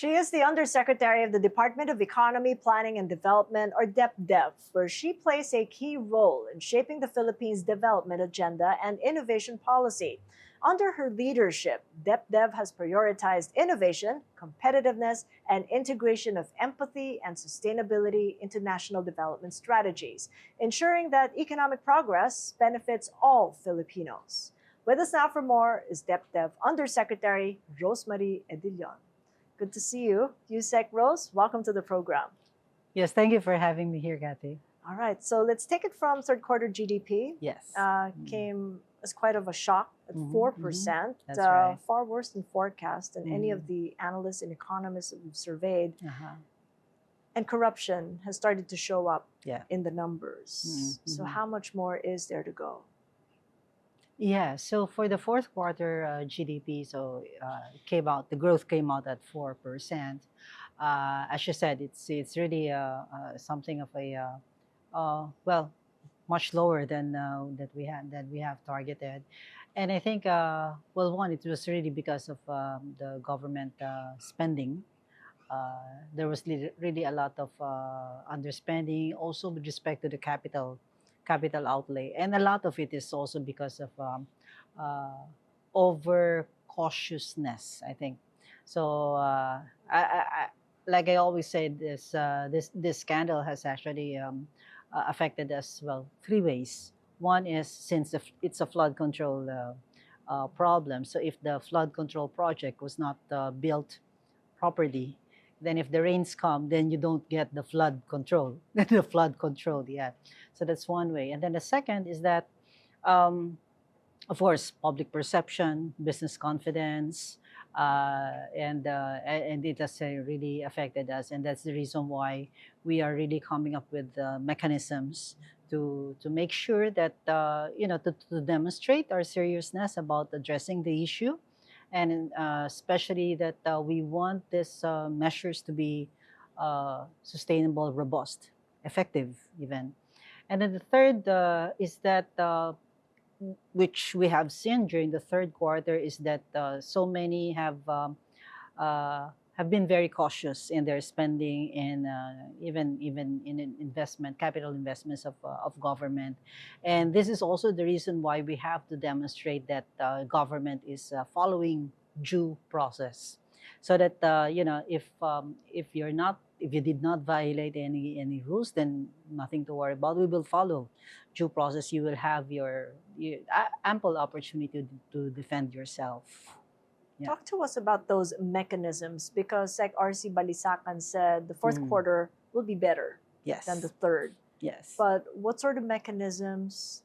She is the Undersecretary of the Department of Economy, Planning and Development, or DEPDEV, where she plays a key role in shaping the Philippines' development agenda and innovation policy. Under her leadership, DEPDEV has prioritized innovation, competitiveness, and integration of empathy and sustainability into national development strategies, ensuring that economic progress benefits all Filipinos. With us now for more is DEPDEV Undersecretary Rosemarie Edillon. Good to see you. Usec Rose, welcome to the program. Yes, thank you for having me here, Cathy. All right, so let's take it from third quarter GDP. Yes. Came as quite of a shock at 4%, That's right. far worse than forecast and any of the analysts and economists that we've surveyed. And corruption has started to show up in the numbers. So how much more is there to go? Yeah, so for the fourth quarter GDP, the growth came out at 4%. As you said, it's really something of a much lower than that we have targeted, and I think one, it was really because of the government spending. There was really a lot of underspending, also with respect to the capital outlay, and a lot of it is also because of over cautiousness, I think. So like I always say, this scandal has actually affected us three ways. One is since it's a flood control problem. So if the flood control project was not built properly, then if the rains come, then you don't get the flood control. The flood control, yeah. So that's one way. And then the second is that, of course, public perception, business confidence, and it has really affected us. And that's the reason why we are really coming up with mechanisms to make sure that, to demonstrate our seriousness about addressing the issue. And especially that we want these measures to be sustainable, robust, effective even. And then the third is that, which we have seen during the third quarter, is that so many have been very cautious in their spending and even in capital investments of government. And this is also the reason why we have to demonstrate that government is following due process, so that if you did not violate any rules, then nothing to worry about. We will follow due process. You will have your ample opportunity to defend yourself. Yeah. Talk to us about those mechanisms, because like RC Balisacan said, the fourth quarter will be better than the third. Yes. But what sort of mechanisms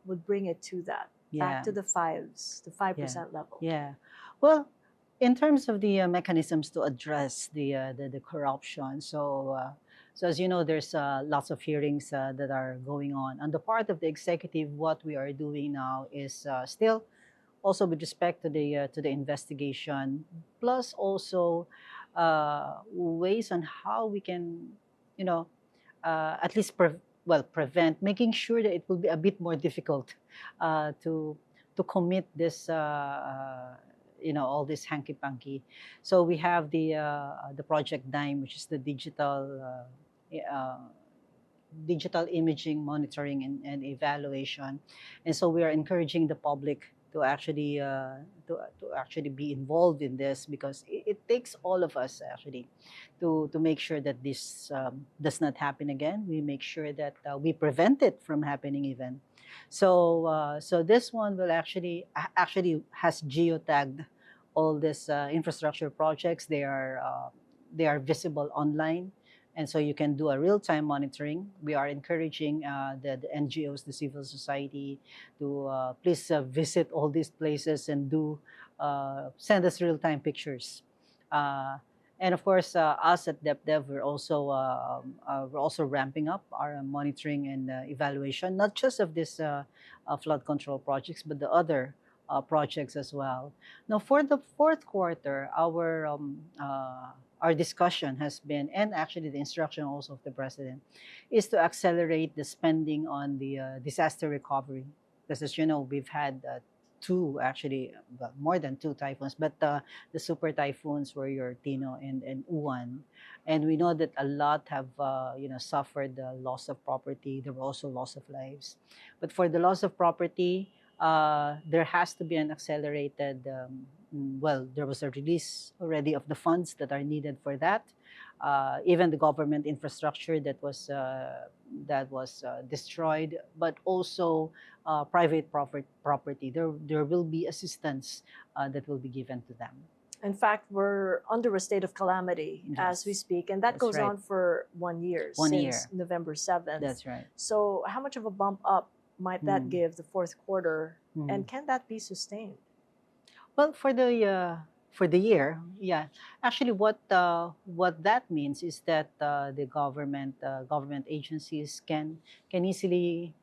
would bring it to that? Back to the 5% level? Yeah. Well, in terms of the mechanisms to address the corruption, so as you know, there's lots of hearings that are going on. On the part of the executive, what we are doing now is still also with respect to the investigation, plus also ways on how we can, at least prevent, making sure that it will be a bit more difficult to commit this, all this hanky-panky. So we have the Project DIME, which is the digital imaging monitoring and evaluation, and so we are encouraging the public to actually be involved in this, because it takes all of us actually to make sure that this does not happen again. We make sure that we prevent it from happening even. So this one will actually has geotagged all these infrastructure projects. They are visible online. And so you can do a real-time monitoring. We are encouraging the NGOs, the civil society, to please visit all these places and send us real-time pictures. And of course, us at DEPDEV, we're also ramping up our monitoring and evaluation, not just of this flood control projects, but the other projects as well. Now, for the fourth quarter, our discussion has been, and actually the instruction also of the President, is to accelerate the spending on the disaster recovery. Because as you know, we've had two, actually, well, more than two typhoons, but the super typhoons were your Tino and Uwan. And we know that a lot have, suffered the loss of property. There were also loss of lives. But for the loss of property, there has to be an accelerated, there was a release already of the funds that are needed for that. Even the government infrastructure that was destroyed, but also private property. There will be assistance that will be given to them. In fact, we're under a state of calamity as we Yes, speak, and that that's goes right. on for 1 year, One since year. November 7th. That's right. So how much of a bump up might that Mm. give the fourth quarter, Mm. and can that be sustained? Well, for the year, yeah. Actually, what that means is that the government agencies can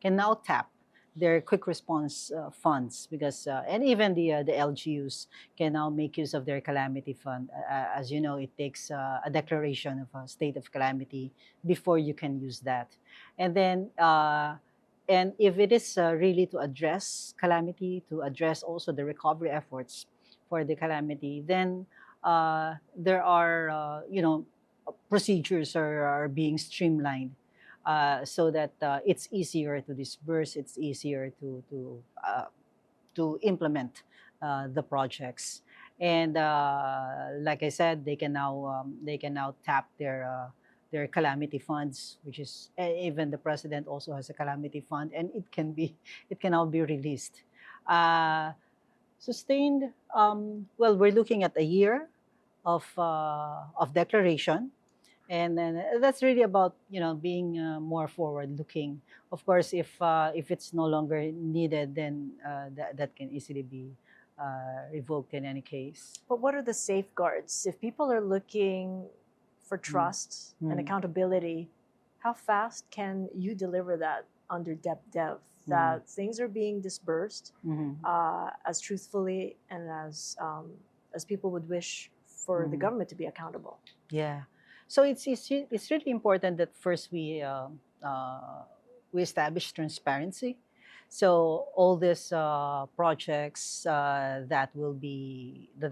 now tap their quick response funds, because and even the LGUs can now make use of their calamity fund. As you know, it takes a declaration of a state of calamity before you can use that, and then. And if it is really to address calamity, to address also the recovery efforts for the calamity, then there are, procedures are being streamlined, so that it's easier to disperse, it's easier to implement the projects. And like I said, they can now tap their calamity funds, which is, even the president also has a calamity fund, and it can now be released. Sustained, well, we're looking at a year of declaration, and then that's really about, being more forward looking. Of course, if it's no longer needed, then that can easily be revoked in any case. But what are the safeguards? If people are looking for trust and accountability, how fast can you deliver that under DEPDEV? That things are being disbursed as truthfully and as people would wish for the government to be accountable. Yeah. So it's really important that first we establish transparency. So all these projects that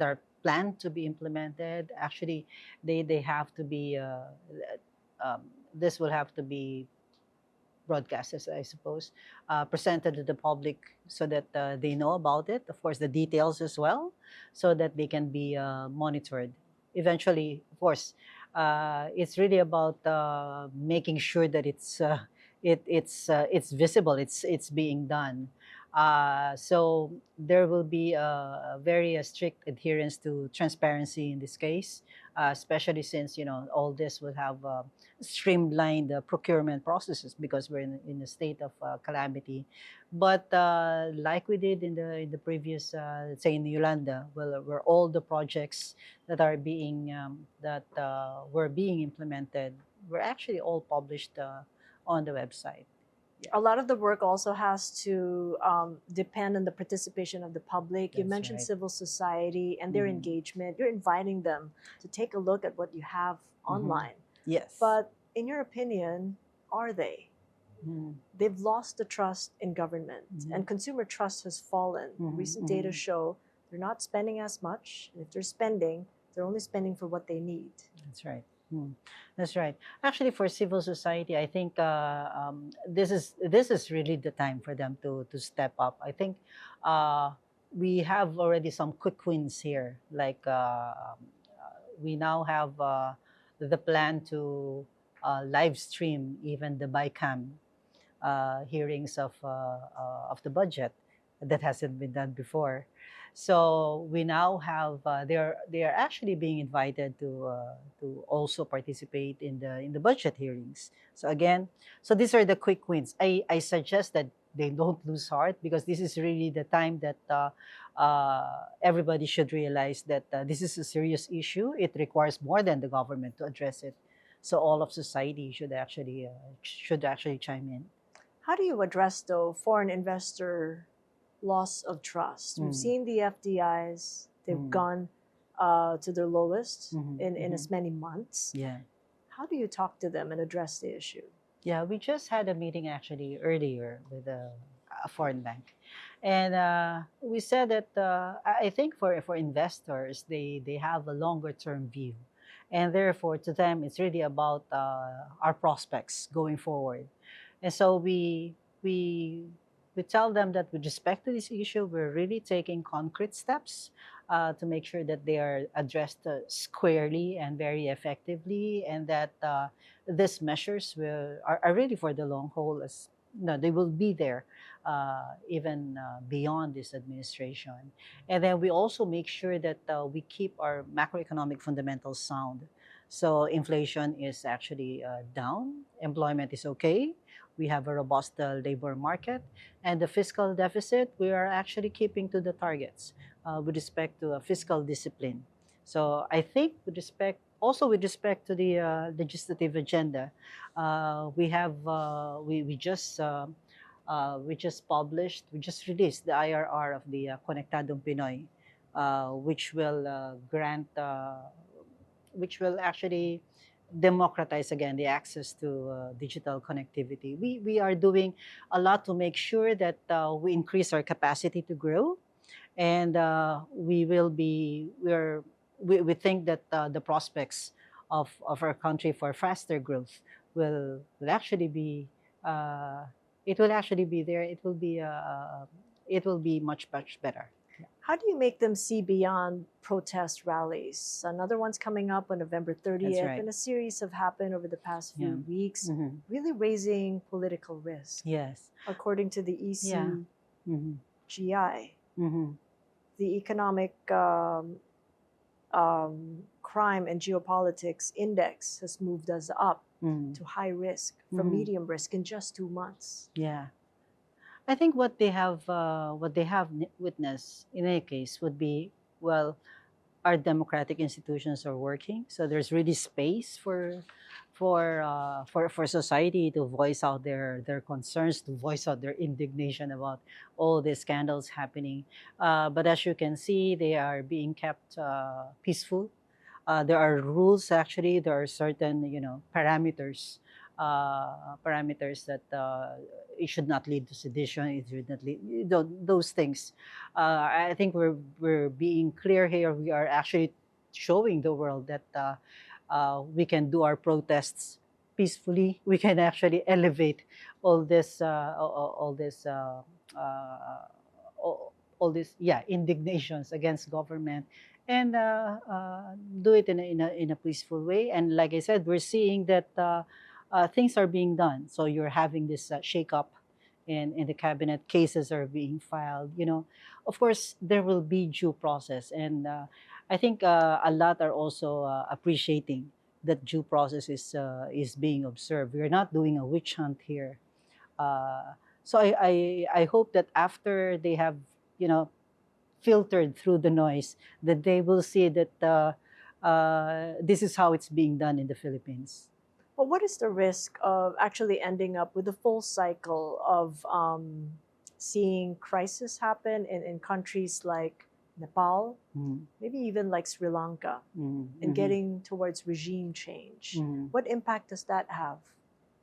are planned to be implemented, actually, they have to be. This will have to be broadcasters, I suppose, presented to the public, so that they know about it. Of course, the details as well, so that they can be monitored. Eventually, of course, it's really about making sure that it's visible, it's being done. So there will be a very strict adherence to transparency in this case, especially since, all this will have streamlined procurement processes, because we're in a state of calamity. But like we did in the previous, let's say in Yolanda, where all the projects that are being were being implemented were actually all published on the website. A lot of the work also has to depend on the participation of the public. You That's mentioned right. civil society and their engagement. You're inviting them to take a look at what you have online. Yes. But in your opinion, are they? They've lost the trust in government, and consumer trust has fallen. Recent data show they're not spending as much. And if they're spending, they're only spending for what they need. That's right. That's right. Actually, for civil society, I think this is really the time for them to step up. I think we have already some quick wins here. Like we now have the plan to live stream even the BICAM hearings of the budget. That hasn't been done before. So we now have they are actually being invited to also participate in the budget hearings. So again, so these are the quick wins. I suggest that they don't lose heart, because this is really the time that everybody should realize that this is a serious issue. It requires more than the government to address it. So all of society should actually chime in. How do you address, though, foreign investor loss of trust? We've seen the FDIs, they've gone to their lowest in as many months. Yeah. How do you talk to them and address the issue? Yeah, we just had a meeting actually earlier with a foreign bank. And we said that I think for investors, they have a longer term view. And therefore, to them, it's really about our prospects going forward. And so we, we tell them that with respect to this issue, we're really taking concrete steps to make sure that they are addressed squarely and very effectively, and that these measures are really for the long haul. As no, they will be there even beyond this administration. And then we also make sure that we keep our macroeconomic fundamentals sound. So inflation is actually down, employment is okay, we have a robust labor market, and the fiscal deficit, we are actually keeping to the targets with respect to fiscal discipline. So I think with respect to the legislative agenda, we just published, we just released the IRR of the Konektadong Pinoy, which will which will actually democratize again the access to digital connectivity. We are doing a lot to make sure that we increase our capacity to grow, and we think that the prospects of our country for faster growth will actually be uh, it will actually be there. It will be much better. How do you make them see beyond protest rallies? Another one's coming up on November 30th, right. and a series have happened over the past few Yeah. weeks, Mhm. really raising political risk. Yes. According to the Yeah. ECGI, Mhm. the Economic Crime and Geopolitics Index has moved us up Mhm. to high risk from Mhm. medium risk in just 2 months. Yeah. I think what they have witnessed in any case would be, well, our democratic institutions are working, so there's really space for society to voice out their concerns, to voice out their indignation about all the scandals happening. But as you can see, they are being kept peaceful. There are rules, actually. There are certain, parameters that it should not lead to sedition. It should not lead, those things. I think we're being clear here. We are actually showing the world that we can do our protests peacefully. We can actually elevate all this all this all this, yeah, indignations against government, and do it in a peaceful way. And like I said, we're seeing that things are being done. So you're having this shake up in the cabinet, cases are being filed. Of course, there will be due process, and I think a lot are also appreciating that due process is being observed. We're not doing a witch hunt here. So I hope that after they have, you know, filtered through the noise, that they will see that this is how it's being done in the Philippines. But what is the risk of actually ending up with a full cycle of seeing crisis happen in countries like Nepal, Mm, maybe even like Sri Lanka, and mhm, getting towards regime change? mhm, What impact does that have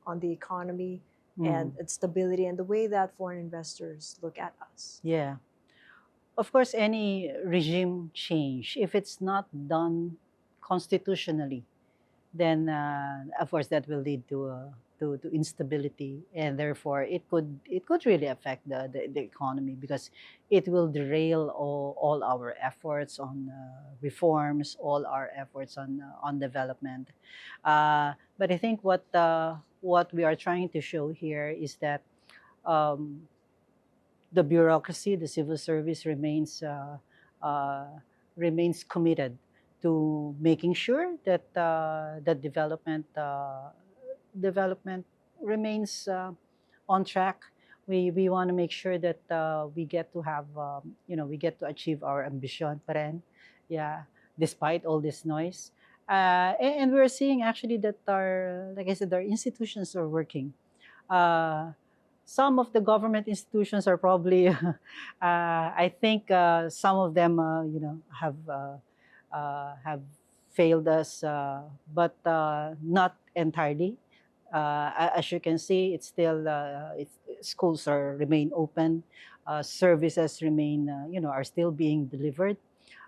on the economy and mhm. its stability and the way that foreign investors look at us? Yeah. Of course, any regime change, if it's not done constitutionally, then of course that will lead to instability, and therefore it could really affect the economy, because it will derail all our efforts on reforms, all our efforts on development. But I think what we are trying to show here is that um, the bureaucracy, the civil service uh, remains committed to making sure that that development remains on track. We want to make sure that we get to have we get to achieve our ambition, pa rin. Yeah, despite all this noise. And we're seeing actually that our, like I said, our institutions are working. Uh, some of the government institutions are probably, I think, some of them, have failed us, but not entirely. As you can see, it's still schools remain open, services remain are still being delivered.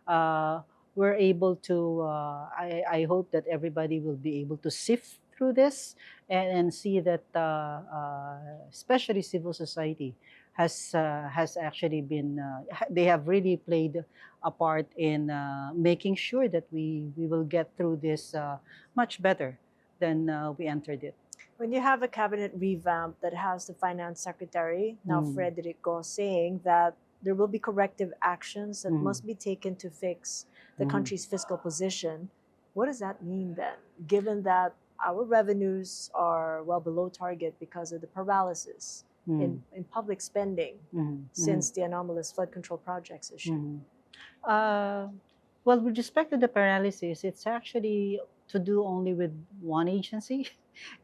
Uh, we're able to. I hope that everybody will be able to sift through this and see that, especially civil society, has actually been. They have really played a part in making sure that we will get through this much better than we entered it. When you have a cabinet revamp that has the finance secretary, now Mm. Frederico, saying that there will be corrective actions that Mm. must be taken to fix the Mm. country's fiscal position, what does that mean then? Given that our revenues are well below target because of the paralysis Mm. in public spending Mm. since the anomalous flood control projects issue. Mm. Uh, well, with respect to the paralysis, it's actually to do only with one agency,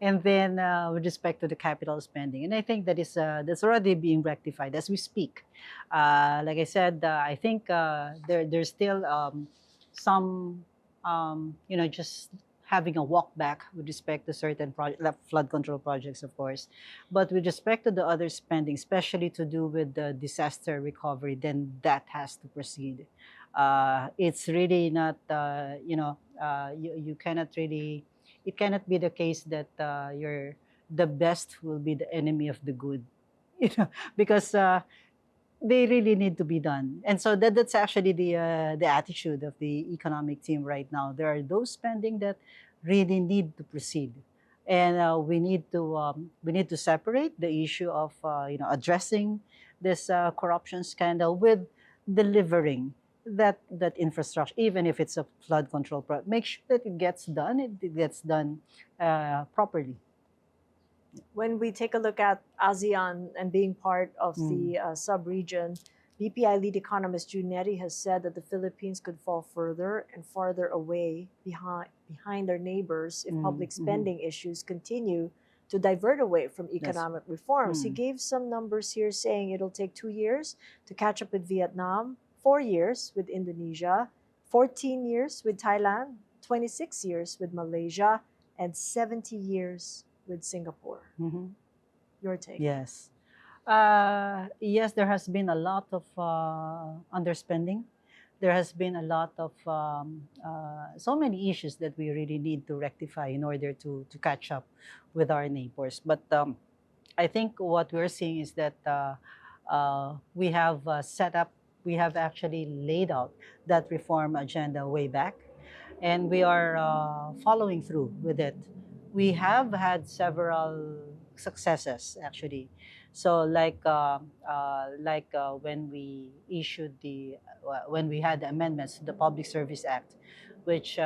and then with respect to the capital spending, and I think that's already being rectified as we speak. Like I said, I think there's still some just having a walk back with respect to certain flood control projects, of course, but with respect to the other spending, especially to do with the disaster recovery, then that has to proceed. It's really not, you cannot really, it cannot be the case that the best will be the enemy of the good, because they really need to be done. And so that's actually the attitude of the economic team right now. There are those spending that really need to proceed, and we need to separate the issue of addressing this corruption scandal with delivering that infrastructure, even if it's a flood control project. Make sure that it gets done. It gets done properly. When we take a look at ASEAN and being part of the sub-region, BPI lead economist Juneri has said that the Philippines could fall further and farther away behind their neighbors if public spending issues continue to divert away from economic reforms. He gave some numbers here saying it'll take 2 years to catch up with Vietnam, 4 years with Indonesia, 14 years with Thailand, 26 years with Malaysia, and 70 years with Singapore. Mhm. Your take? Yes. Yes, there has been a lot of underspending. There has been a lot of so many issues that we really need to rectify in order to catch up with our neighbors. But I think what we're seeing is that we have we have actually laid out that reform agenda way back, and we are following through with it. We have had several successes actually. So when we issued when we had the amendments to the Public Service Act, which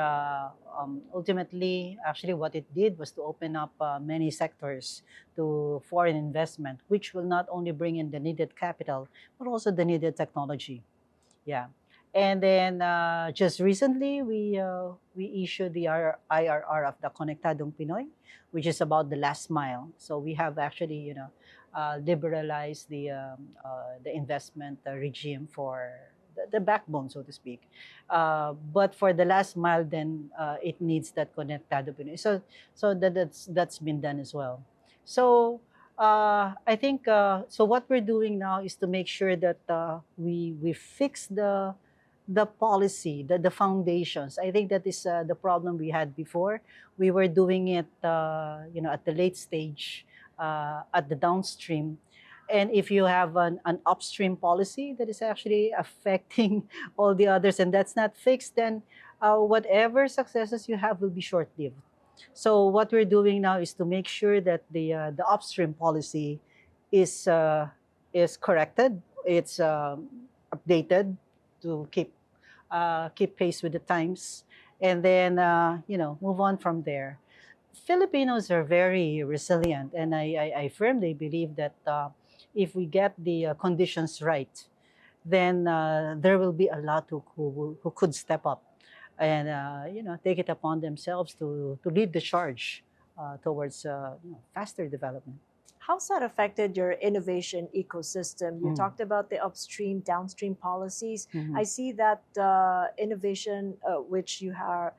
ultimately actually what it did was to open up many sectors to foreign investment, which will not only bring in the needed capital but also the needed technology. Yeah. And then just recently, we issued the IRR of the Konektadong Pinoy, which is about the last mile. So we have actually, liberalized the investment regime for the backbone, so to speak. But for the last mile, then it needs that Konektado Pinoy. So that's been done as well. So I think so. What we're doing now is to make sure that we fix the policy, the foundations. I think that is the problem we had before. We were doing it, at the late stage, at the downstream. And if you have an upstream policy that is actually affecting all the others and that's not fixed, then whatever successes you have will be short-lived. So what we're doing now is to make sure that the upstream policy is corrected, it's updated to keep pace with the times, and then move on from there. Filipinos are very resilient, and I firmly believe that if we get the conditions right, then there will be a lot who could step up and take it upon themselves to lead the charge towards faster development. How's that affected your innovation ecosystem? You talked about the upstream, downstream policies. I see that innovation, which you have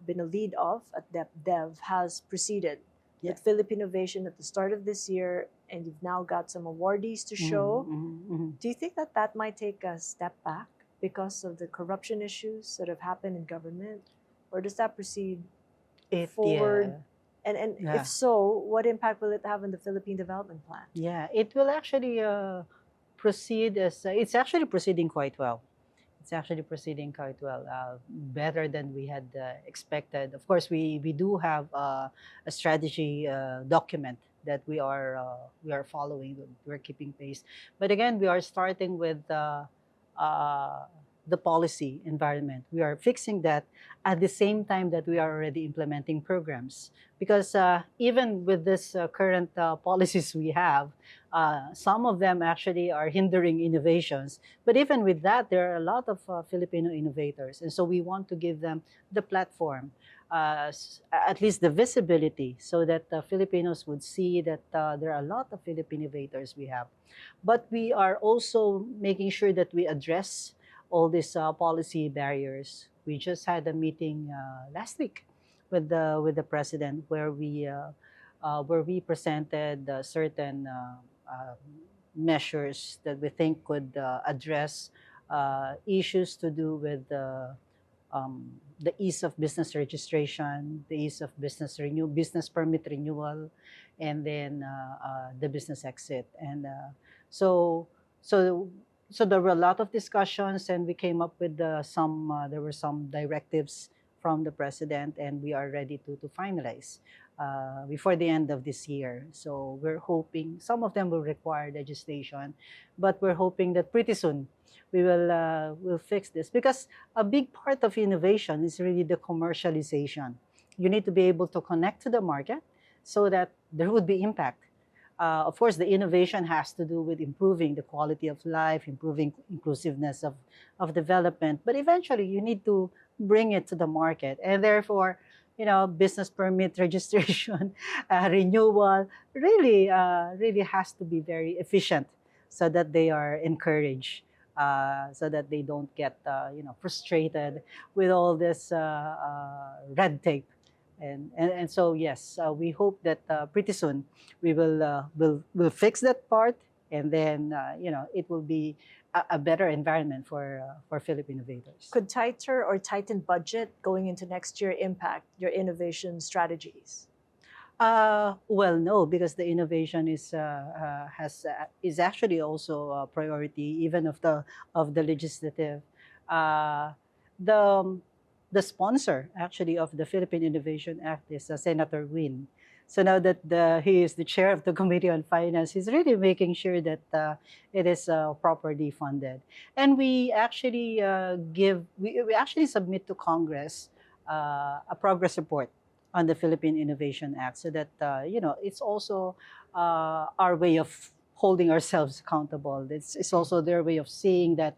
been a lead of at DEPDEV, has proceeded Yeah. with Filipinovation at the start of this year, and you've now got some awardees to show. Do you think that that might take a step back because of the corruption issues that have happened in government? Or does that proceed forward? And Yeah. if so, what impact will it have on the Philippine Development Plan? Yeah, it will actually proceed as it's actually proceeding quite well. It's actually proceeding quite well, better than we had expected. Of course, we do have a strategy document that we are following. We're keeping pace, but again, we are starting with uh, the policy environment. We are fixing that at the same time that we are already implementing programs. Because even with this current policies we have, some of them actually are hindering innovations. But even with that, there are a lot of Filipino innovators. And so we want to give them the platform, at least the visibility, so that Filipinos would see that there are a lot of Filipino innovators we have. But we are also making sure that we address all these policy barriers. We just had a meeting last week with the president where we presented certain measures that we think could address issues to do with the ease of business registration, the ease of business permit renewal, and then the business exit. And so, so, so there were a lot of discussions, and we came up with there were some directives from the president, and we are ready to finalize before the end of this year. So we're hoping some of them will require legislation, but we're hoping that pretty soon we will fix this, because a big part of innovation is really the commercialization. You need to be able to connect to the market so that there would be impact. Of course, the innovation has to do with improving the quality of life, improving inclusiveness of development, but eventually you need to bring it to the market. And therefore, business permit registration, renewal, really has to be very efficient so that they are encouraged, so that they don't get, frustrated with all this red tape. And so, yes, we hope that pretty soon we will fix that part, and then it will be a better environment for Philippine innovators. Could tighter or tightened budget going into next year impact your innovation strategies? Well, no, because the innovation is actually also a priority, even of the legislative. Uh, the the sponsor actually of the Philippine Innovation Act is Senator Win. So now that he is the chair of the Committee on Finance, he's really making sure that it is properly funded. And we actually we actually submit to Congress a progress report on the Philippine Innovation Act, so that it's also our way of holding ourselves accountable. It's also their way of seeing that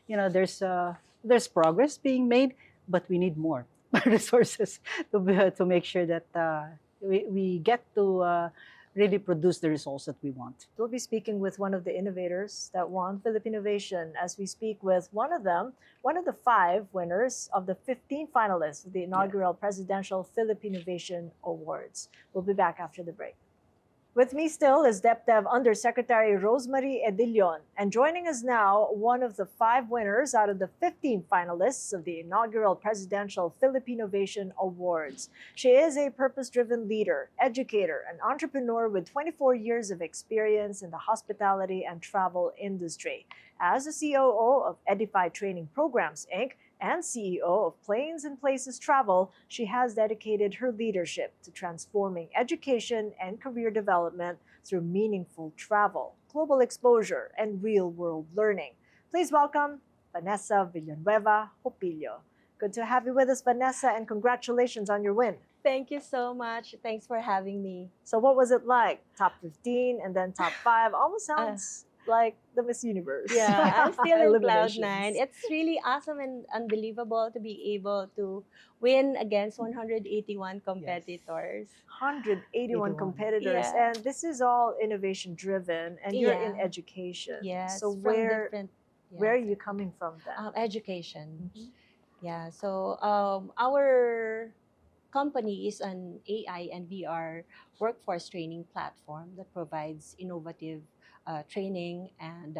there's progress being made, but we need more resources to make sure that we get to really produce the results that we want. We'll be speaking with one of the innovators that won Filipinovation as we speak with one of them, one of the 5 winners of the 15 finalists of the inaugural Presidential Filipinovation Awards. We'll be back after the break. With me still is DEPDEV Undersecretary Rosemarie Edillon, and joining us now, one of the 5 winners out of the 15 finalists of the inaugural Presidential Filipinovation Awards. She is a purpose-driven leader, educator, and entrepreneur with 24 years of experience in the hospitality and travel industry. As the COO of Edify Training Programs, Inc., and CEO of Planes and Places Travel, she has dedicated her leadership to transforming education and career development through meaningful travel, global exposure, and real-world learning. Please welcome Vanessa Villanueva-Popillo. Good to have you with us, Vanessa, and congratulations on your win. Thank you so much. Thanks for having me. So what was it like? Top 15 and then top 5? Almost sounds like the Miss Universe. Yeah, I'm still in cloud Eliminations. 9. It's really awesome and unbelievable to be able to win against 181 competitors. 181 competitors, Yeah. and this is all innovation driven, and you're in Yeah. education. Yes, So from where different, are you coming from then? education. Mhm. Yeah, so our company is an AI and VR workforce training platform that provides innovative training and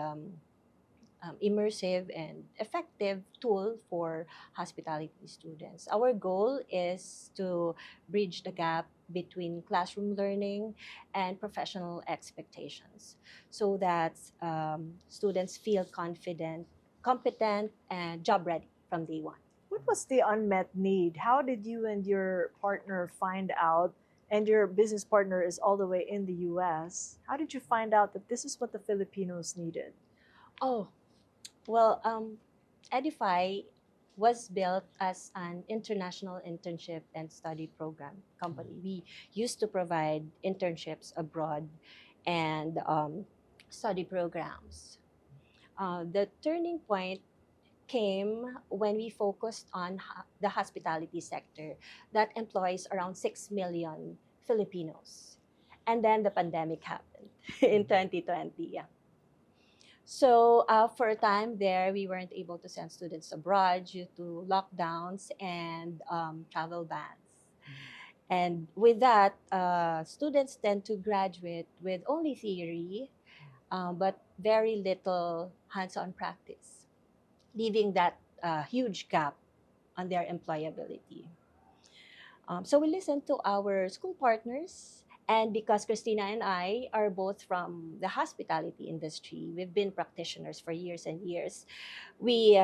immersive and effective tool for hospitality students. Our goal is to bridge the gap between classroom learning and professional expectations so that students feel confident, competent, and job ready from day one. What was the unmet need? How did you and your partner find out? And your business partner is all the way in the US. How did you find out that this is what the Filipinos needed? Oh, well, Edify was built as an international internship and study program company. We used to provide internships abroad and study programs. The turning point came when we focused on the hospitality sector that employs around 6 million Filipinos. And then the pandemic happened in 2020. Yeah. So for a time there, we weren't able to send students abroad due to lockdowns and travel bans. And with that, students tend to graduate with only theory, but very little hands-on practice, leaving that huge gap on their employability. So we listened to our school partners, and because Christina and I are both from the hospitality industry, we've been practitioners for years and years. We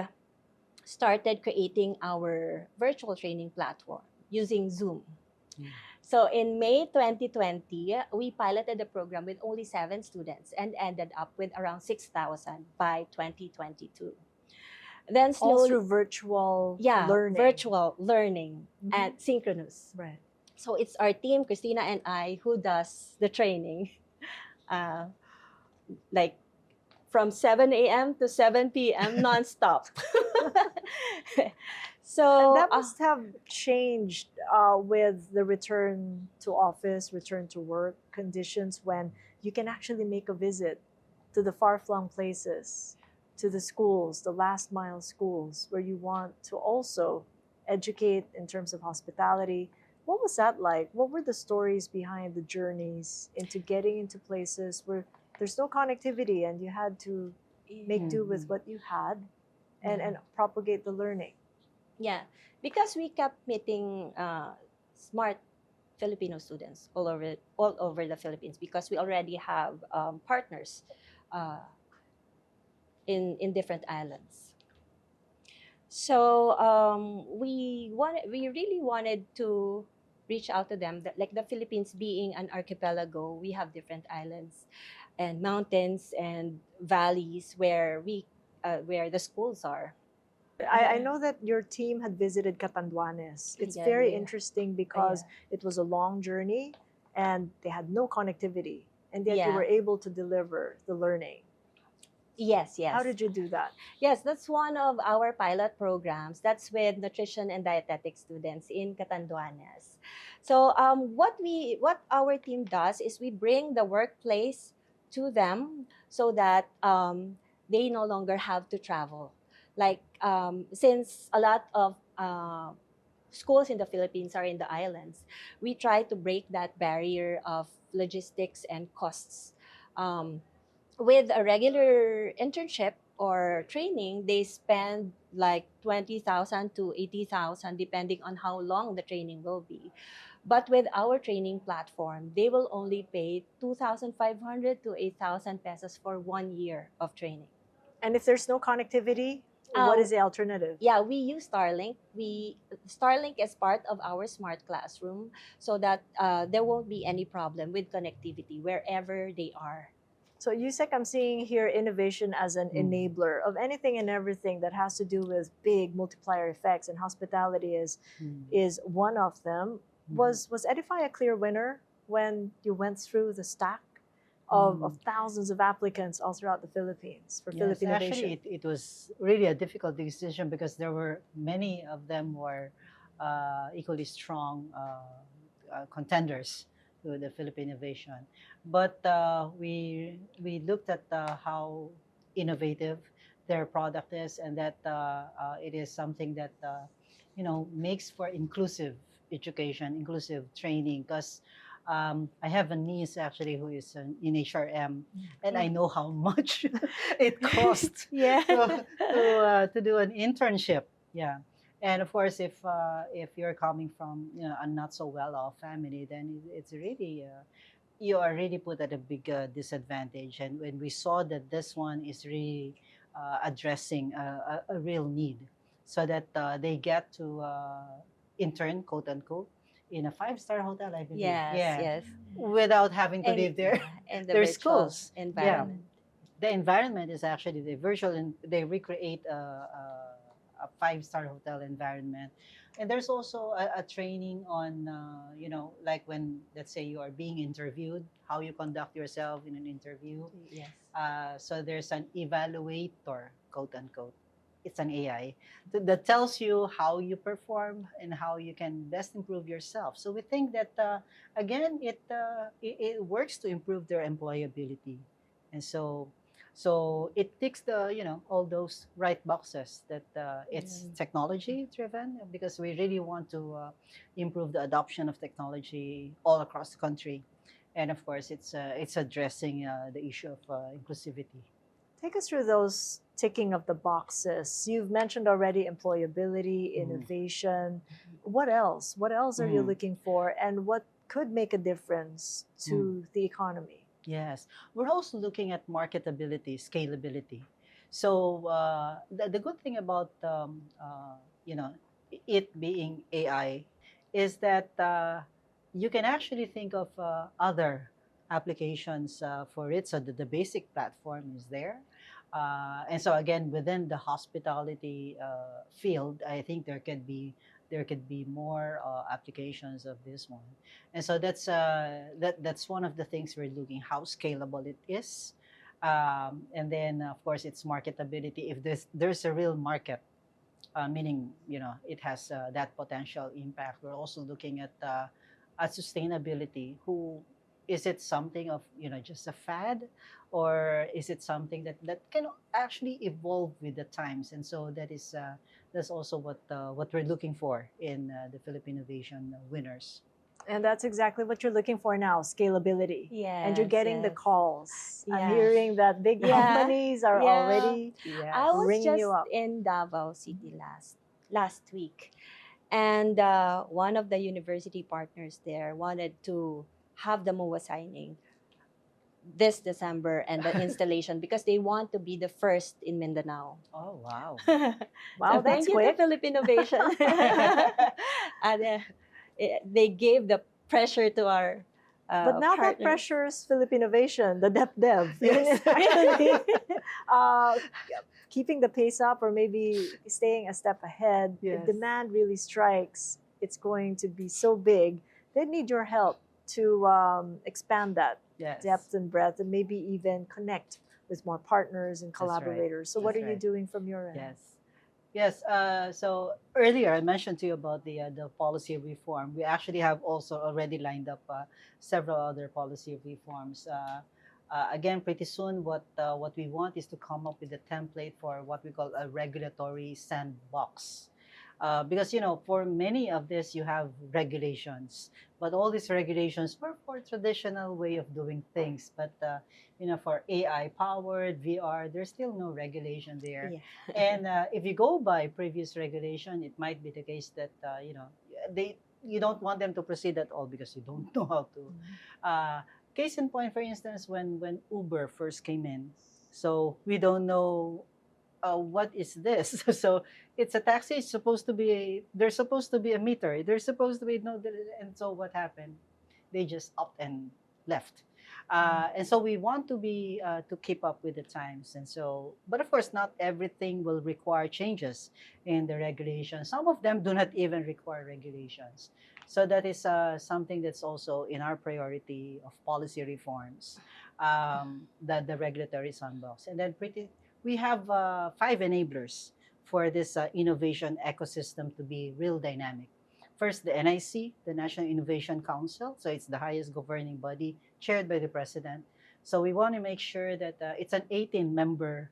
started creating our virtual training platform using Zoom. So in May 2020, we piloted the program with only 7 students and ended up with around 6,000 by 2022. Then All slowly, through virtual yeah, learning. virtual learning Mhm. and synchronous. Right. So it's our team, Christina and I, who does the training, uh, like from 7 a.m. to 7 p.m. nonstop. And So that must have changed with the return to office, return to work conditions when you can actually make a visit to the far-flung places, to the schools, the last mile schools, where you want to also educate in terms of hospitality. What was that like? What were the stories behind the journeys into getting into places where there's no connectivity and you had to make do with what you had and propagate the learning? yeah, because we kept meeting smart Filipino students all over the Philippines because we already have partners uh, in different islands. So we really wanted to reach out to them. Like the Philippines being an archipelago, we have different islands and mountains and valleys where the schools are. I know that your team had visited Catanduanes. It's Yeah, very yeah. interesting because it was a long journey and they had no connectivity, and yet you Yeah. were able to deliver the learning. Yes, yes. How did you do that? Yes, that's one of our pilot programs. That's with nutrition and dietetics students in Catanduanes. So what our team does is we bring the workplace to them so that they no longer have to travel. Like since a lot of schools in the Philippines are in the islands, we try to break that barrier of logistics and costs. Um, with a regular internship or training, they spend like 20,000 to 80,000 depending on how long the training will be. But with our training platform, they will only pay 2,500 to 8,000 pesos for 1 year of training. And if there's no connectivity, what Um, is the alternative? Yeah, we use Starlink. Starlink is part of our smart classroom so that there won't be any problem with connectivity wherever they are. So, Usec, I'm seeing here innovation as an enabler of anything and everything that has to do with big multiplier effects, and hospitality is one of them. Was Edify a clear winner when you went through the stack of thousands of applicants all throughout the Philippines for Yes, Filipinovation? actually, it was really a difficult decision because there were many of them were equally strong contenders to the Filipinovation. But we looked at how innovative their product is, and that it is something that makes for inclusive education, inclusive training, because I have a niece actually who is in HRM, and I know how much it costs Yeah. to do an internship. Yeah, and of course, if you're coming from a not so well off family, then it's really you are really put at a big disadvantage. And when we saw that this one is really addressing a real need, so that they get to intern, quote unquote, in a five-star hotel, I believe. Yes, Yeah, yes. without having to And live there. yeah, and the Their virtual schools. Yeah, environment. the environment is actually the virtual, and they recreate a five-star hotel environment. And there's also a training on like when, let's say, you are being interviewed, how you conduct yourself in an interview. Yes. So there's an evaluator, quote unquote. It's an AI that tells you how you perform and how you can best improve yourself. So we think that again, it works to improve their employability, and so it ticks the all those right boxes that it's technology driven, because we really want to improve the adoption of technology all across the country, and of course it's addressing the issue of inclusivity. Take us through those ticking of the boxes. You've mentioned already employability, Mhm. innovation. What else? What else are you Mhm. looking for, and what could make a difference to the economy? Yes, we're also looking at marketability, scalability. So the good thing about you know it being AI is that you can actually think of other applications for it. So the basic platform is there, and so again within the hospitality field, I think there could be more applications of this one. And so that's one of the things we're looking, how scalable it is, and then of course its marketability. If there's a real market, meaning it has that potential impact. We're also looking at sustainability. Who is it, something of just a fad, or is it something that can actually evolve with the times? And so that's also what we're looking for in the Filipinovation winners. And that's exactly what you're looking for now, scalability. And you're Yes, getting the yes. calls. I'm Yeah. hearing that big Yeah. companies are Yeah. already Yes. I was ringing just you up. in Davao City last week, and one of the university partners there wanted to have the MOA signing this December and the installation because they want to be the first in Mindanao. Oh wow. Wow, So that's thank you quick. to Filipinovation. And they gave the pressure to our But now that partners. pressures Filipinovation, the DEPDEV, Yes. actually uh, keeping the pace up or maybe staying a step ahead. If Yes. demand really strikes, it's going to be so big. They need your help to expand that Yes. depth and breadth, and maybe even connect with more partners and That's right. collaborators. So, what That's are you right. doing from your end? Yes. Yes. So earlier I mentioned to you about the policy reform. We actually have also already lined up several other policy reforms. Again, pretty soon, what we want is to come up with a template for what we call a regulatory sandbox. Because for many of this you have regulations, but all these regulations were for traditional way of doing things. But for AI powered VR, there's still no regulation there. Yeah. And if you go by previous regulation, it might be the case that you don't want them to proceed at all because you don't know how to. Case in point, for instance, when Uber first came in, so we don't know what is this. So it's a taxi. It's supposed to be there's supposed to be a meter. There's supposed to be no. And so what happened? They just upped and left. And so we want to keep up with the times. And so, but of course, not everything will require changes in the regulations. Some of them do not even require regulations. So that is something that's also in our priority of policy reforms, the regulatory sandbox. And then we have 5 enablers for this innovation ecosystem to be real dynamic. First, the NIC, the National Innovation Council. So it's the highest governing body chaired by the president. So we want to make sure that it's an 18-member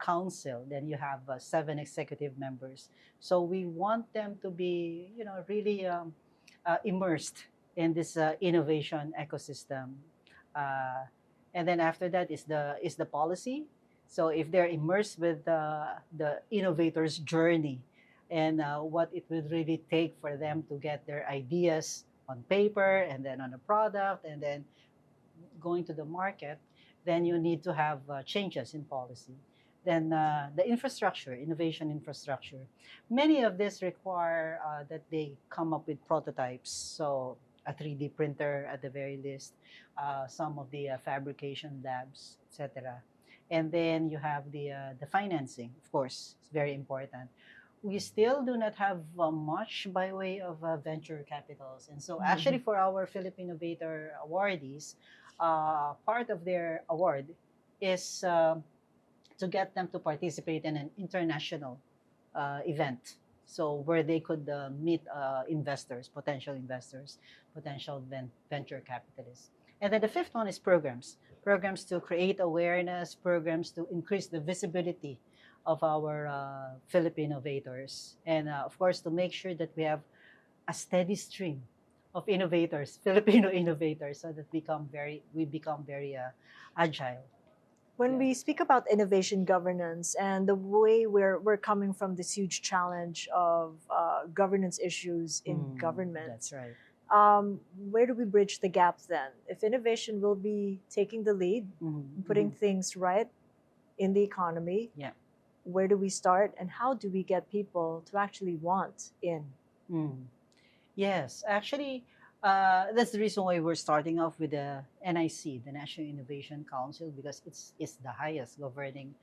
council. Then you have 7 executive members. So we want them to be, really immersed in this innovation ecosystem. Uh, and then after that is the policy. So if they're immersed with the innovator's journey and what it would really take for them to get their ideas on paper and then on a product and then going to the market, then you need to have changes in policy. Then the infrastructure, innovation infrastructure. Many of this require that they come up with prototypes. So a 3D printer at the very least, some of the fabrication labs, etc. And then you have the financing, of course, it's very important. We still do not have much by way of venture capitals. And so actually for our Philippine Innovator awardees, part of their award is to get them to participate in an international event. So where they could meet investors, potential venture capitalists. And then the fifth one is programs to create awareness, programs to increase the visibility of our Philippine innovators. And of course, to make sure that we have a steady stream of innovators, Filipino innovators, so that we become very agile. When Yeah. we speak about innovation governance and the way we're coming from this huge challenge of governance issues in government, That's right. where do we bridge the gap then? If innovation will be taking the lead, putting things right in the economy, Yeah. where do we start and how do we get people to actually want in? Yes, actually, that's the reason why we're starting off with the NIC, the National Innovation Council, because it's the highest governing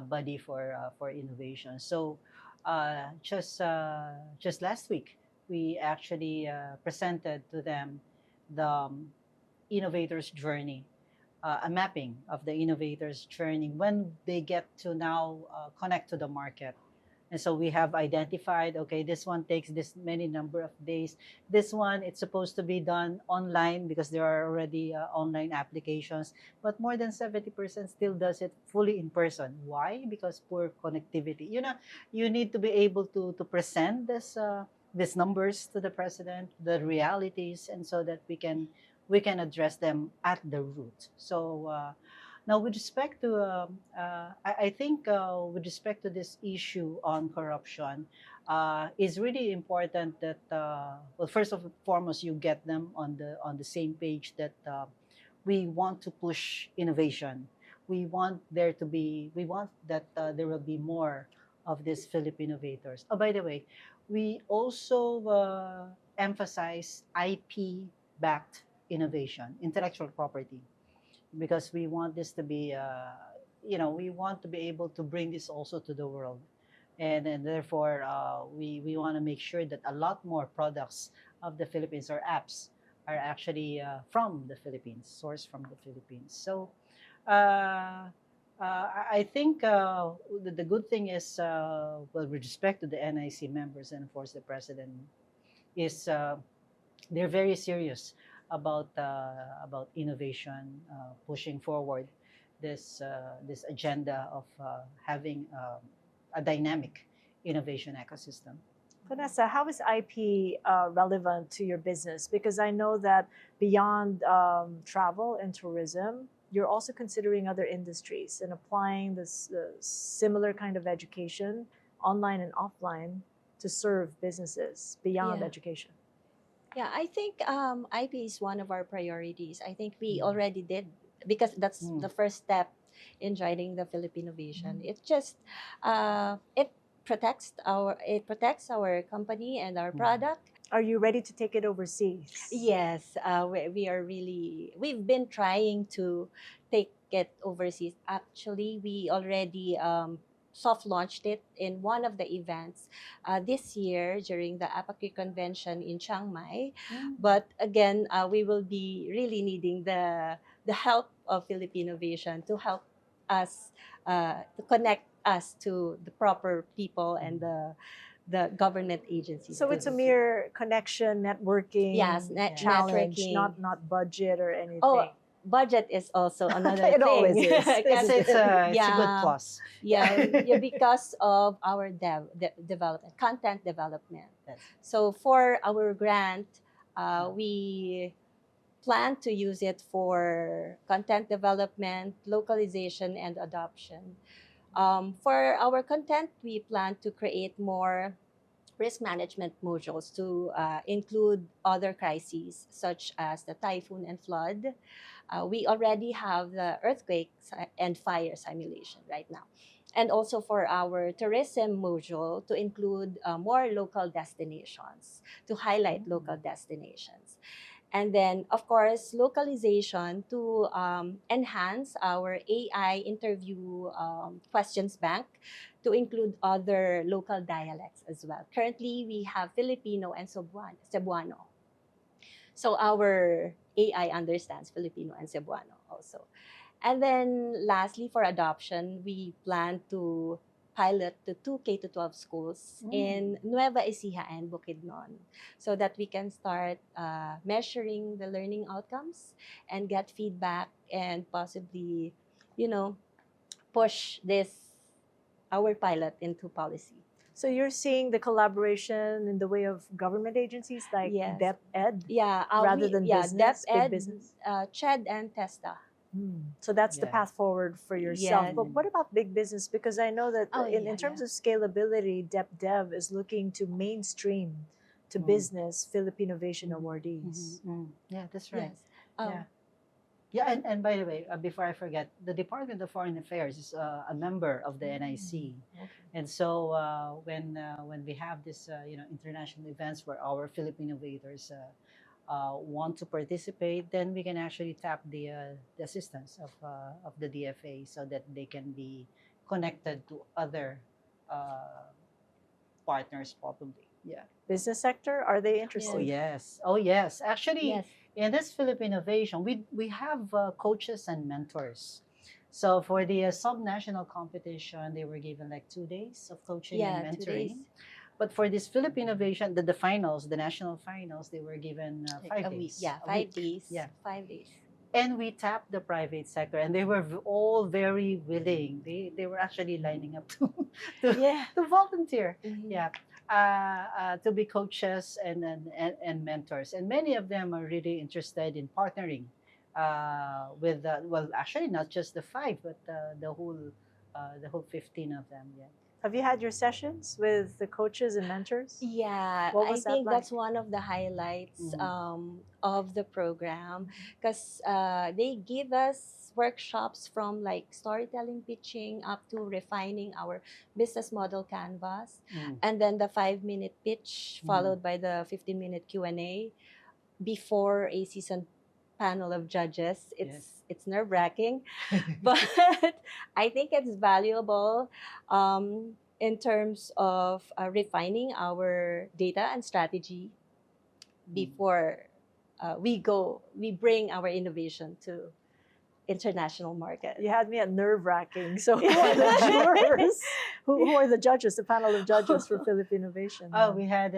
body for innovation. So just last week, we actually presented to them the innovator's journey, a mapping of the innovator's journey when they get to now connect to the market. And so we have identified, okay, this one takes this many number of days. This one, it's supposed to be done online because there are already online applications. But more than 70% still does it fully in person. Why? Because poor connectivity. You know, you need to be able to present these numbers to the president, the realities, and so that we can address them at the root. So now, with respect to, I think, with respect to this issue on corruption, it's really important that, well, first and foremost, you get them on the same page that we want to push innovation. We want that there will be more of these Philippine innovators. Oh, by the way, we also emphasize IP-backed innovation, intellectual property, because we want this to be, we want to be able to bring this also to the world. And therefore, we want to make sure that a lot more products of the Philippines or apps are actually from the Philippines, sourced from the Philippines. So I think the good thing is, well, with respect to the NIC members and of course the president, is they're very serious about innovation, pushing forward this agenda of having a dynamic innovation ecosystem. Vanessa, how is IP relevant to your business? Because I know that beyond travel and tourism, you're also considering other industries and applying this similar kind of education, online and offline, to serve businesses beyond Yeah. education. Yeah, I think IP is one of our priorities. I think we already did, because that's the first step in joining the Filipinovation. It just it protects our company and our product. Are you ready to take it overseas? Yes, we've been trying to take it overseas. Actually, we already soft launched it in one of the events this year during the APACI convention in Chiang Mai. But again, we will be really needing the help of Filipinovation to help us to connect us to the proper people and the government agencies. So it's a mere connection, networking, Yes, challenge, networking. not budget or anything. Oh, budget is also another It thing. always is. It's a good Yeah. plus. Yeah, because of our development, content development. Yes. So for our grant, We plan to use it for content development, localization, and adoption. For our content, we plan to create more risk management modules to include other crises such as the typhoon and flood. We already have the earthquakes and fire simulation right now. And also for our tourism module to include more local destinations, to highlight local destinations. And then, of course, localization to enhance our AI interview questions bank to include other local dialects as well. Currently, we have Filipino and Cebuano. So our AI understands Filipino and Cebuano also. And then lastly, for adoption, we plan to pilot the two K to 12 schools in Nueva Ecija and Bukidnon so that we can start measuring the learning outcomes and get feedback and possibly, you know, push our pilot into policy. So you're seeing the collaboration in the way of government agencies like Yes. DEPDEV? Yeah, Rather than business, big DepEd, business? CHED, and TESTA. So that's the Yeah. path forward for yourself. Yes. But what about big business? Because I know that Oh, in yeah, terms yeah. of scalability, DepDev is looking to mainstream to business Filipinovation awardees. Yeah, that's right. Yes. Um, Yeah. Yeah, and by the way, before I forget, the Department of Foreign Affairs is a member of the NIC, and so when we have this international events where our Filipinovators want to participate, then we can actually tap the assistance of the DFA so that they can be connected to other partners probably. Yeah. Business sector, are they Oh interested? yes. Oh yes. Actually, yes. in this Filipinovation, we have coaches and mentors. So for the subnational competition, they were given like 2 days of coaching and Yeah, 2 mentoring. days. But for this Filipinovation, the finals, the national finals, they were given Like 5 a week. days. Yeah, a 5 week. days. Yeah. 5 days. And we tapped the private sector, and they were all very willing. They were actually lining up to, Yeah. to volunteer. Mhm. Yeah. To be coaches and mentors. And many of them are really interested in partnering with, well, actually not just the 5, but the whole 15 of them. Yeah. Have you had your sessions with the coaches and mentors? Yeah, What I was that think like? that's one of the highlights Mhm. of the program because they give us workshops from like storytelling, pitching, up to refining our business model canvas, and then the 5-minute pitch followed by the 15-minute Q&A before a seasoned panel of judges. It's nerve-wracking, but I think it's valuable in terms of refining our data and strategy before we bring our innovation to international market. You had me at nerve-wracking. So who are the jurors? Who are the judges, the panel of judges for Filipinovation? Oh, we had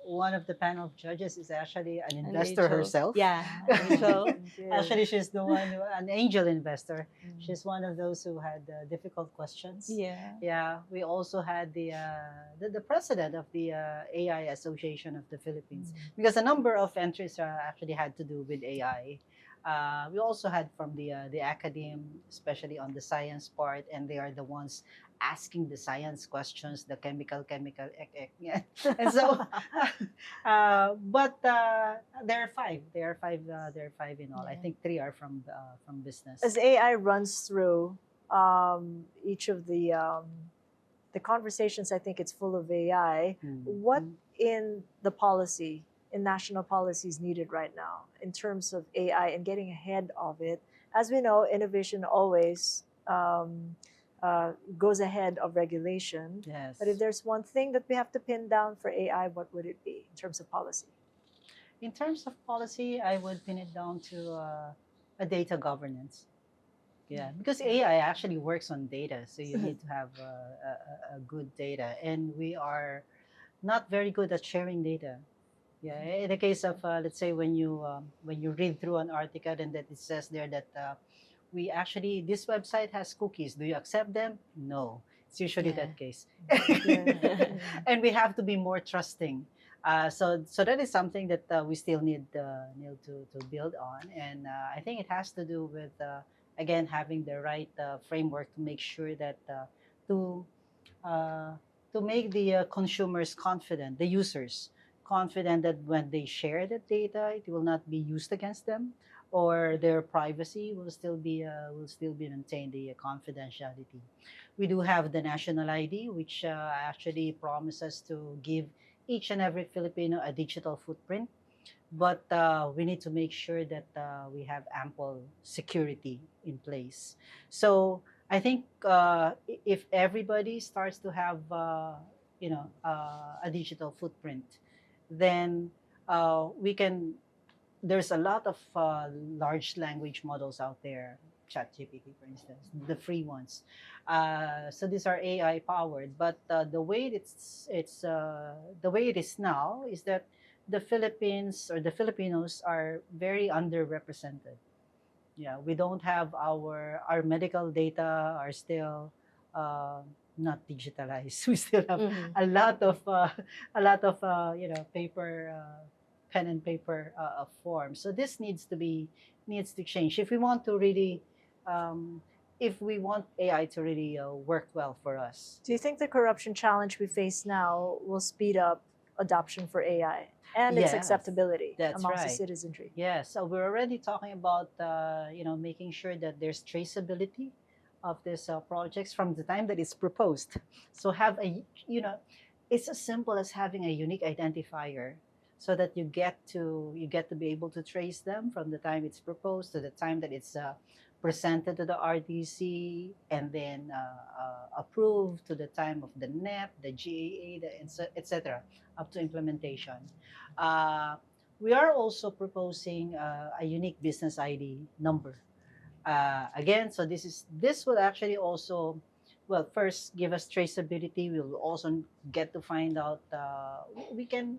one of the panel of judges is actually an And investor Rachel. herself. Yeah, Rachel. Good. Actually, she's the one, an angel investor. She's one of those who had difficult questions. Yeah. Yeah, we also had the president of the AI Association of the Philippines, because a number of entries actually had to do with AI. We also had from the academe, especially on the science part, and they are the ones asking the science questions, the chemical, yeah. And so, but there are 5. There are 5 in all. I Yeah. think 3 are from business. As AI runs through each of the conversations, I think it's full of AI. What in the policy, in national policy, is needed right now in terms of AI and getting ahead of it? As we know, innovation always goes ahead of regulation. Yes. But if there's one thing that we have to pin down for AI, what would it be in terms of policy? In terms of policy, I would pin it down to a data governance. Yeah, because AI actually works on data, so you need to have a good data, and we are not very good at sharing data. Yeah, in the case of let's say when you read through an article and that it says there that we actually, this website has cookies. Do you accept them? No, it's usually Yeah. that case. And we have to be more trusting So that is something that we still need to build on, and I think it has to do with again having the right framework to make sure that to uh, to make the consumers confident, the users confident that when they share the data, it will not be used against them, or their privacy will still be maintained, the confidentiality. We do have the national ID, which actually promises to give each and every Filipino a digital footprint, but we need to make sure that we have ample security in place. So I think if everybody starts to have a digital footprint, then we can. There's a lot of large language models out there, ChatGPT, for instance, the free ones. So these are AI powered, but the way it is now is that the Philippines or the Filipinos are very underrepresented. Yeah, we don't have our medical data are still uh, not digitalized. We still have Mhm. a lot of paper, pen and paper forms. So this needs to change if we want to really um, if we want AI to really work well for us. Do you think the corruption challenge we face now will speed up adoption for AI and its Yes, acceptability that's amongst the right. citizenry? Yeah, so we're already talking about making sure that there's traceability of these projects from the time that it's proposed. So have it's as simple as having a unique identifier, so that you get to be able to trace them from the time it's proposed to the time that it's presented to the RDC, and then approved to the time of the NEP, the GAA, etc., up to implementation. Uh, we are also proposing a unique business ID number. Again, so this will actually also, well, first give us traceability. We will also get to find out. We can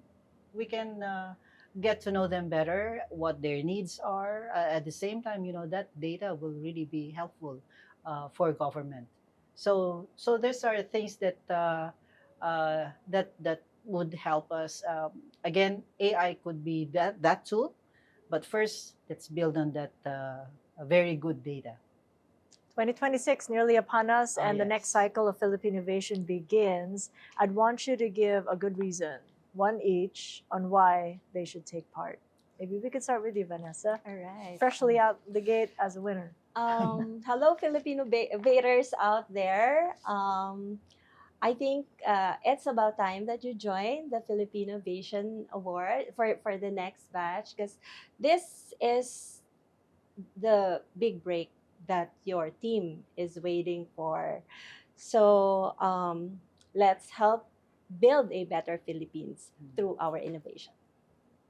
get to know them better, what their needs are. At the same time, that data will really be helpful for government. So these are things that that would help us. Again, AI could be that tool, but first let's build on that very good data. 2026 nearly upon us, Oh and the next yes. cycle of Filipinovation begins. I'd want you to give a good reason, one each, on why they should take part. Maybe we could start with you, Vanessa. All right. Freshly out the gate as a winner. Hello, Filipino Vaters out there. I think it's about time that you join the Filipinovation Award for the next batch, because this is the big break that your team is waiting for. So let's help build a better Philippines through our innovation.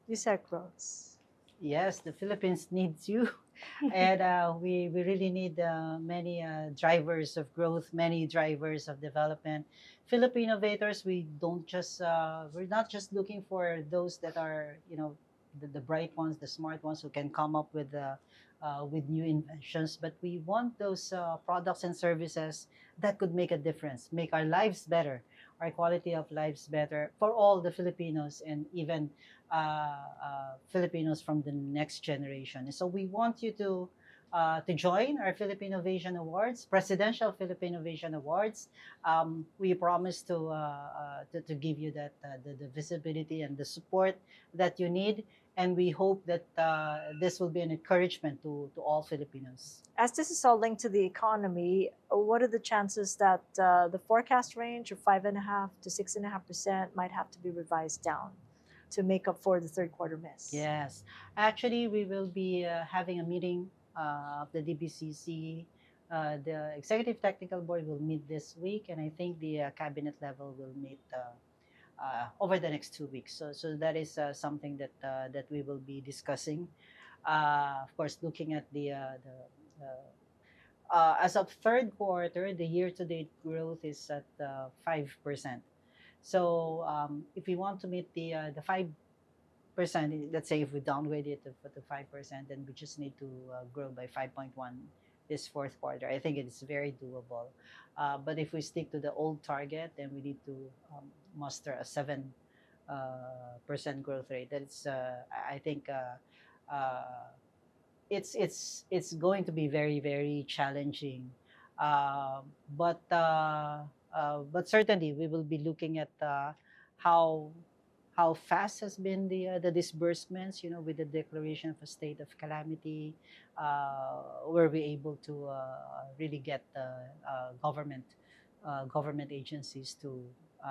Usec Rose. Yes, the Philippines needs you, and we really need many drivers of growth, many drivers of development. Filipino innovators, we're not just looking for those that are the bright ones, the smart ones who can come up with new inventions, but we want those products and services that could make a difference, make our lives better, our quality of lives better for all the Filipinos, and even Filipinos from the next generation. So we want you to join our Philippine Innovation Awards, Presidential Philippine Innovation Awards. We promise to give you the visibility and the support that you need, and we hope that this will be an encouragement to all Filipinos. As this is all linked to the economy, what are the chances that the forecast range of 5.5% to 6.5% might have to be revised down to make up for the third quarter miss? Yes, actually, we will be having a meeting of the DBCC. The Executive Technical Board will meet this week, and I think the cabinet level will meet over the next 2 weeks. So that is something that we will be discussing. Of course, looking at as of third quarter, the year-to-date growth is at 5%. So if we want to meet the 5%, let's say if we downgrade it to 5%, then we just need to grow by 5.1 this fourth quarter. I think it's very doable. But if we stick to the old target, then we need to muster a percent growth rate. That's I think it's going to be very very challenging. Uh, but uh, but certainly we will be looking at how how fast has been the disbursements. With the declaration of a state of calamity, were we able to really get the government agencies to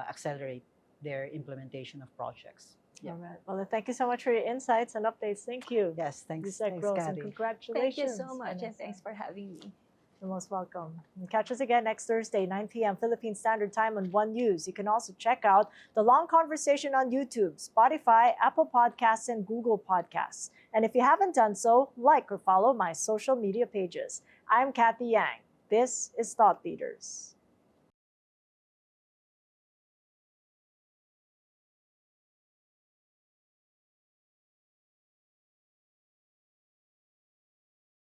accelerate their implementation of projects. Yeah. All right. Well, thank you so much for your insights and updates. Thank you. Yes. Thanks. Usec Thanks, Rose, and Cathy. congratulations. Thank you so much, and Vanessa. thanks for having me. You're most welcome. And catch us again next Thursday, 9 p.m. Philippine Standard Time on One News. You can also check out the long conversation on YouTube, Spotify, Apple Podcasts, and Google Podcasts. And if you haven't done so, like or follow my social media pages. I'm Cathy Yang. This is Thought Leaders.